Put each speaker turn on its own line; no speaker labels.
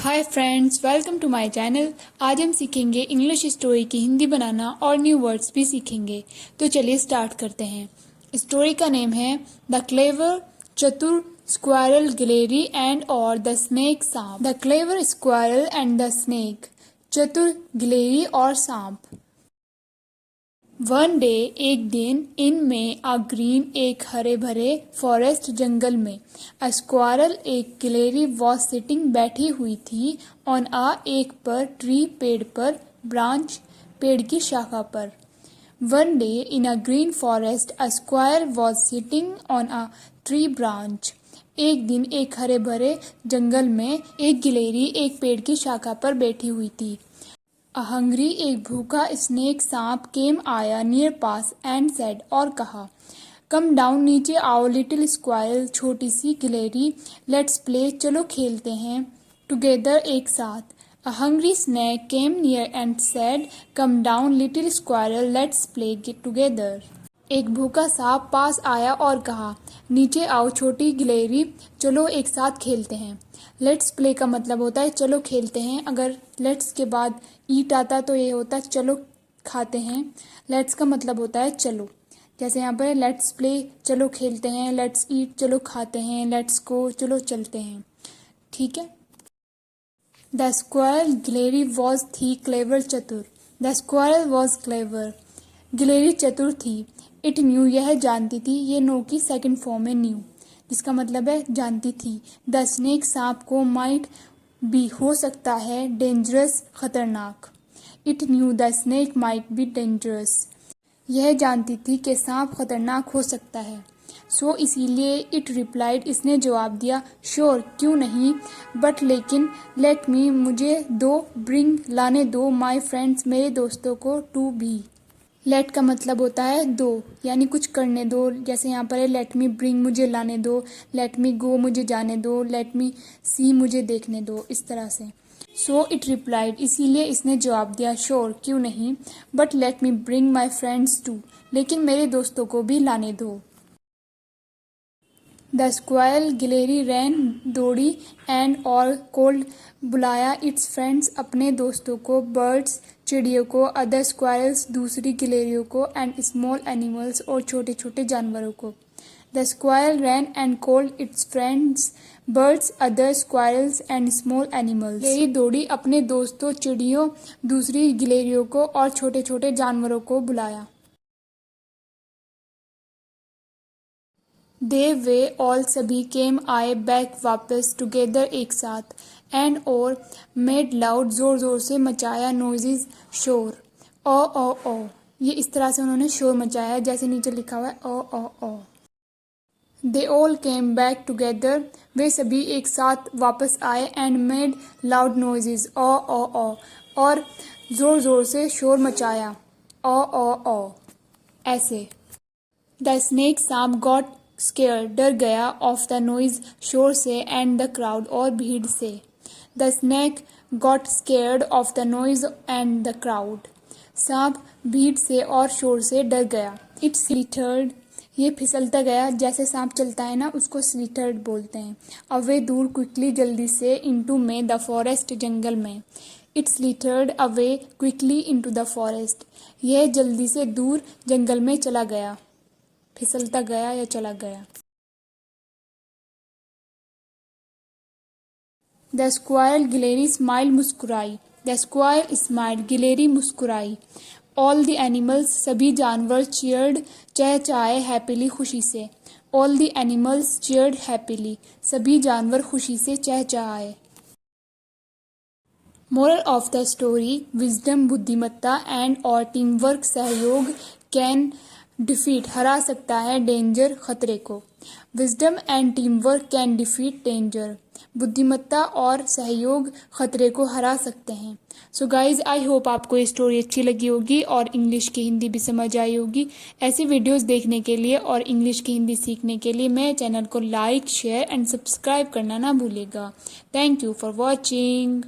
Hi friends, welcome to my channel. आज हम सीखेंगे इंग्लिश स्टोरी की हिंदी बनाना और न्यू वर्ड्स भी सीखेंगे। तो चलिए स्टार्ट करते हैं। स्टोरी का नेम है द क्लेवर चतुर स्क्वायरल गिलेरी एंड और द स्नेक सांप। The clever squirrel and the snake, चतुर गिलेरी और सांप। वन डे, एक दिन, इन में अ ग्रीन, एक हरे भरे फॉरेस्ट जंगल में, अ स्क्वायरल, एक गिलहरी वॉज सिटिंग, बैठी हुई थी, ऑन अ, एक पर, ट्री, पेड़ पर, ब्रांच, पेड़ की शाखा पर। One day in a green forest a square was sitting on a tree branch. एक दिन एक हरे भरे जंगल में एक गिलहरी एक पेड़ की शाखा पर बैठी हुई थी। अ हंग्री, एक भूखा स्नेक सांप, केम आया, नियर पास, एंड सेड, और कहा, कम डाउन, नीचे आओ, लिटिल स्क्वायरल, छोटी सी गिलहरी, लेट्स प्ले, चलो खेलते हैं, टुगेदर, एक साथ। A hungry snake came near and said, come down, little squirrel, let's play together. एक भूखा सांप पास आया और कहा, नीचे आओ छोटी गिलहरी, चलो एक साथ खेलते हैं। लेट्स प्ले का मतलब होता है चलो खेलते हैं। अगर लेट्स के बाद ईट आता तो ये होता है चलो खाते हैं। लेट्स का मतलब होता है चलो, जैसे यहाँ पर लेट्स प्ले चलो खेलते हैं, लेट्स ईट चलो खाते हैं, लेट्स गो चलो चलते हैं। ठीक है। द स्क्वायरल गिलहरी वॉज थी क्लेवर, चतुर। द स्क्वायरल वॉज क्लेवर, गिलहरी चतुर थी। इट न्यू, यह जानती थी। ये नो की सेकंड फॉर्म है न्यू, जिसका मतलब है जानती थी। द स्नेक, सांप को, माइट बी, हो सकता है, डेंजरस, खतरनाक। It new the snake might be dangerous, यह जानती थी कि सांप खतरनाक हो सकता है। सो इसीलिए इट रिप्लाइड, इसने जवाब दिया, श्योर, क्यों नहीं, बट लेकिन, लेट मी, मुझे दो, ब्रिंग, लाने दो, माई फ्रेंड्स, मेरे दोस्तों को, टू भी। लेट का मतलब होता है दो, यानी कुछ करने दो। जैसे यहाँ पर है लेट मी ब्रिंग, मुझे लाने दो, लेट मी गो, मुझे जाने दो, लेट मी सी, मुझे देखने दो, इस तरह से। सो इट रिप्लाइड, इसीलिए इसने जवाब दिया, श्योर, क्यों नहीं, but let me bring my friends to, लेकिन मेरे दोस्तों को भी लाने दो। द स्क्वायरल, गिलहरी, रैन, दौड़ी, एंड और, कोल्ड, बुलाया, इट्स फ्रेंड्स, अपने दोस्तों को, बर्ड्स, चिड़ियों को, अदर स्क्वायरल्स, दूसरी गिलहरियों को, एंड स्मॉल एनिमल्स, और छोटे छोटे जानवरों को। The squirrel ran and called its friends, birds, other squirrels, and small animals. गिलहरी दौड़ी, अपने दोस्तों, चिड़ियों, दूसरी गिलहरियों को, और छोटे छोटे जानवरों को बुलाया। दे, वे, ऑल, सभी, केम, आए, बैक, वापस, टुगेदर, एक साथ, एंड और, मेड लाउड, जोर जोर से, मचाया, नोइजेज, शोर, ओ, ये इस तरह से उन्होंने शोर मचाया, जैसे नीचे लिखा हुआ है ओ। They all came back together, वे सभी एक साथ वापस आए, एंड मेड लाउड नोइजेज, ओ, और जोर जोर से शोर मचाया, ओ, ऐसे। द स्नेक, सांप, गॉट स्केयर, डर गया, ऑफ द नॉइज, शोर से, एंड द क्राउड, और भीड़ से। The snake got scared of the noise and the crowd, सांप भीड़ से और शोर से डर गया। इट स्लिथर्ड, ये फिसलता गया, जैसे सांप चलता है ना, उसको स्लिथर्ड बोलते हैं। अवे, दूर, क्विकली, जल्दी से, इनटू में, द फॉरेस्ट, जंगल में। It slithered away quickly into the forest, यह जल्दी से दूर जंगल में चला गया, फिसलता गया या चला गया। द स्क्वायर, गिलहरी, स्माइल, मुस्कुराई। द स्क्वायर स्माइल, गिलहरी मुस्कुराई। ऑल द एनिमल्स, सभी जानवर, चीयर्ड, चहचहाए, हैप्पीली, खुशी से। All the animals cheered happily, सभी जानवर खुशी से चहचहाए। Moral of the story, wisdom, बुद्धिमत्ता, एंड और टीम वर्क, सहयोग, कैन डिफीट, हरा सकता है, डेंजर, खतरे को। Wisdom and teamwork can defeat danger, बुद्धिमत्ता और सहयोग खतरे को हरा सकते हैं। सो गाइज, आई होप आपको ये स्टोरी अच्छी लगी होगी और इंग्लिश की हिंदी भी समझ आई होगी। ऐसी वीडियोस देखने के लिए और इंग्लिश की हिंदी सीखने के लिए मेरे चैनल को लाइक, शेयर एंड सब्सक्राइब करना ना भूलिएगा। Thank you for watching.